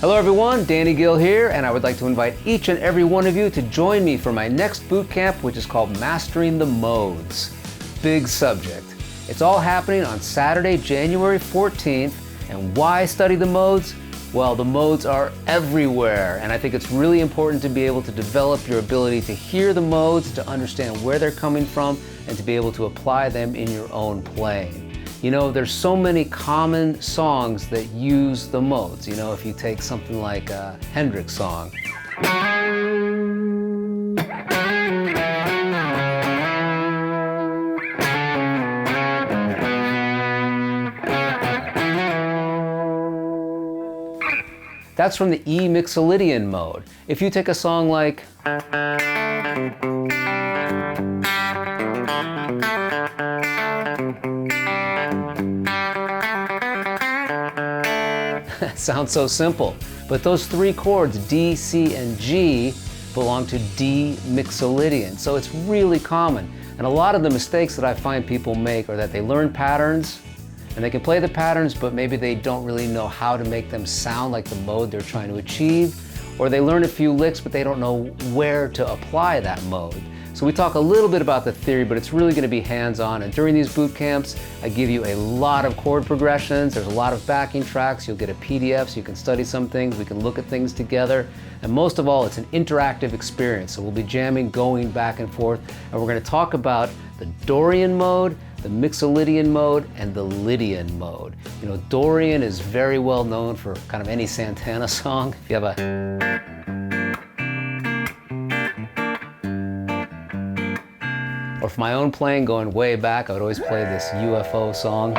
Hello everyone, Danny Gill here, and I would like to invite each and every one of you to join me for my next boot camp, which is called Mastering the Modes. Big subject. It's all happening on Saturday, January 14th, and why study the modes? Well, the modes are everywhere, and I think it's really important to be able to develop your ability to hear the modes, to understand where they're coming from, and to be able to apply them in your own playing. You know, there's so many common songs that use the modes. You know, if you take something like a Hendrix song. That's from the E Mixolydian mode. If you take a song like that sounds so simple, but those three chords, D, C, and G, belong to D Mixolydian, so it's really common. And a lot of the mistakes that I find people make are that they learn patterns, and they can play the patterns, but maybe they don't really know how to make them sound like the mode they're trying to achieve, or they learn a few licks, but they don't know where to apply that mode. So we talk a little bit about the theory, but it's really going to be hands-on. And during these boot camps, I give you a lot of chord progressions. There's a lot of backing tracks. You'll get a PDF so you can study some things. We can look at things together. And most of all, it's an interactive experience. So we'll be jamming, going back and forth. And we're going to talk about the Dorian mode, the Mixolydian mode, and the Lydian mode. You know, Dorian is very well known for kind of any Santana song. If you have a or for my own playing, going way back, I would always play this UFO song.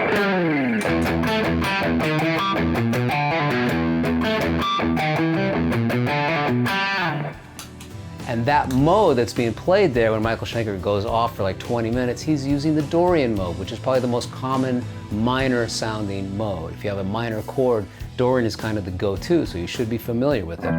And that mode that's being played there when Michael Schenker goes off for like 20 minutes, he's using the Dorian mode, which is probably the most common minor sounding mode. If you have a minor chord, Dorian is kind of the go-to, so you should be familiar with it.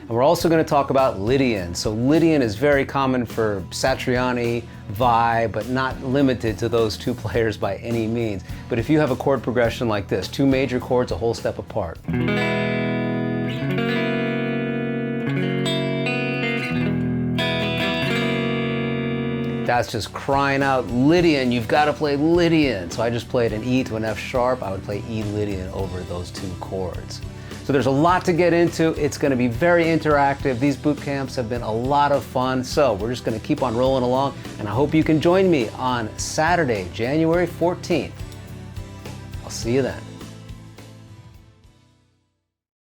And we're also going to talk about Lydian. So Lydian is very common for Satriani, Vi, but not limited to those two players by any means. But if you have a chord progression like this, two major chords a whole step apart. That's just crying out Lydian. You've got to play Lydian. So I just played an E to an F sharp. I would play E Lydian over those two chords. So there's a lot to get into. It's going to be very interactive. These boot camps have been a lot of fun. So we're just going to keep on rolling along, and I hope you can join me on Saturday, January 14th. I'll see you then.